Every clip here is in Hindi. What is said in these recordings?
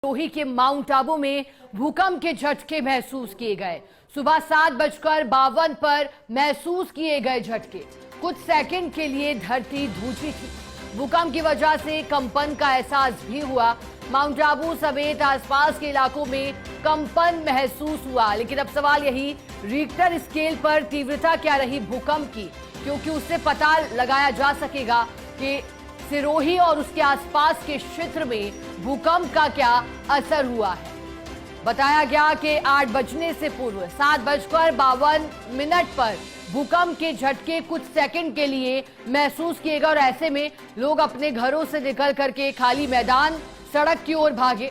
सिरोही के माउंट आबू में भूकंप के झटके महसूस किए गए। सुबह 7:52 पर महसूस किए गए झटके। कुछ सेकंड के लिए धरती धूजी थी। भूकंप की वजह से कंपन का एहसास भी हुआ। माउंट आबू समेत आसपास के इलाकों में कंपन महसूस हुआ। लेकिन अब सवाल यही, रिक्टर स्केल पर तीव्रता क्या रही भूकंप की, क्योंकि उससे पता लगाया जा सकेगा कि सिरोही और उसके आसपास के क्षेत्र में भूकंप का क्या असर हुआ है। बताया गया कि 8 बजने से पूर्व 7:52 पर भूकंप के झटके कुछ सेकंड के लिए महसूस किए गए और ऐसे में लोग अपने घरों से निकल करके खाली मैदान, सड़क की ओर भागे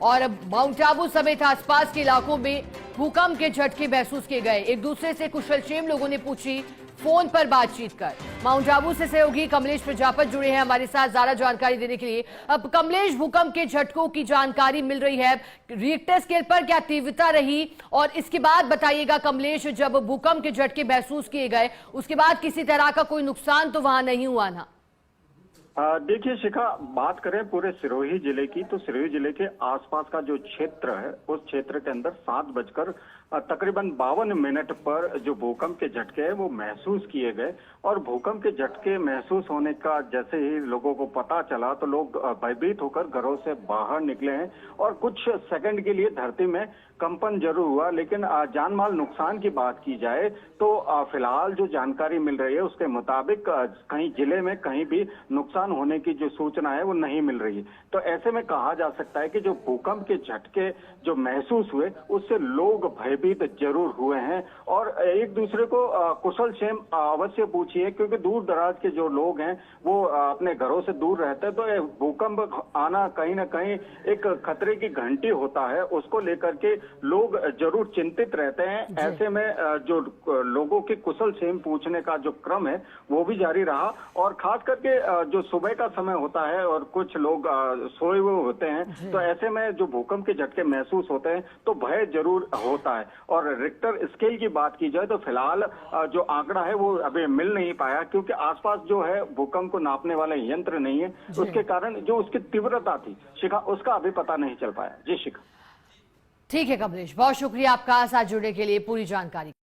और माउंट आबू समेत आसपास के इलाकों में भूकंप के झटके महसूस किए गए। एक दूसरे से कुशलक्षेम लोगों ने पूछी फोन पर बातचीत कर। माउंट आबू से सहयोगी कमलेश प्रजापत जुड़े हैं हमारे साथ ज्यादा जानकारी देने के लिए। अब कमलेश, भूकंप के झटकों की जानकारी मिल रही है, रिक्टर स्केल पर क्या तीव्रता रही, और इसके बाद बताइएगा कमलेश, जब भूकंप के झटके महसूस किए गए उसके बाद किसी तरह का कोई नुकसान तो वहां नहीं हुआ ना? देखिए शिखा, बात करें पूरे सिरोही जिले की तो सिरोही जिले के आसपास का जो क्षेत्र है उस क्षेत्र के अंदर 7 तकरीबन 52 पर जो भूकंप के झटके हैं वो महसूस किए गए। और भूकंप के झटके महसूस होने का जैसे ही लोगों को पता चला तो लोग भयभीत होकर घरों से बाहर निकले हैं और कुछ सेकंड के लिए धरती में कंपन जरूर हुआ। लेकिन जान माल नुकसान की बात की जाए तो फिलहाल जो जानकारी मिल रही है उसके मुताबिक कहीं जिले में कहीं भी नुकसान होने की जो सूचना है वो नहीं मिल रही है। तो ऐसे में कहा जा सकता है कि जो भूकंप के झटके जो महसूस हुए उससे लोग भयभीत जरूर हुए हैं और एक दूसरे को कुशल क्षेम अवश्य पूछिए, क्योंकि दूर दराज के जो लोग हैं वो अपने घरों से दूर रहते हैं। तो भूकंप आना कहीं ना कहीं एक खतरे की घंटी होता है, उसको लेकर के लोग जरूर चिंतित रहते हैं। ऐसे में जो लोगों के कुशल क्षेम पूछने का जो क्रम है वो भी जारी रहा और खास करके जो सुबह का समय होता है और कुछ लोग सोए हुए होते हैं, तो ऐसे में जो भूकंप के झटके महसूस होते हैं तो भय जरूर होता है। और रिक्टर स्केल की बात की जाए तो फिलहाल जो आंकड़ा है वो अभी मिल नहीं पाया, क्योंकि आसपास जो है भूकंप को नापने वाला यंत्र नहीं है, उसके कारण जो उसकी तीव्रता थी शिखा उसका अभी पता नहीं चल पाया। जी शिखा। ठीक है कमलेश, बहुत शुक्रिया आपका साथ जुड़ने के लिए, पूरी जानकारी।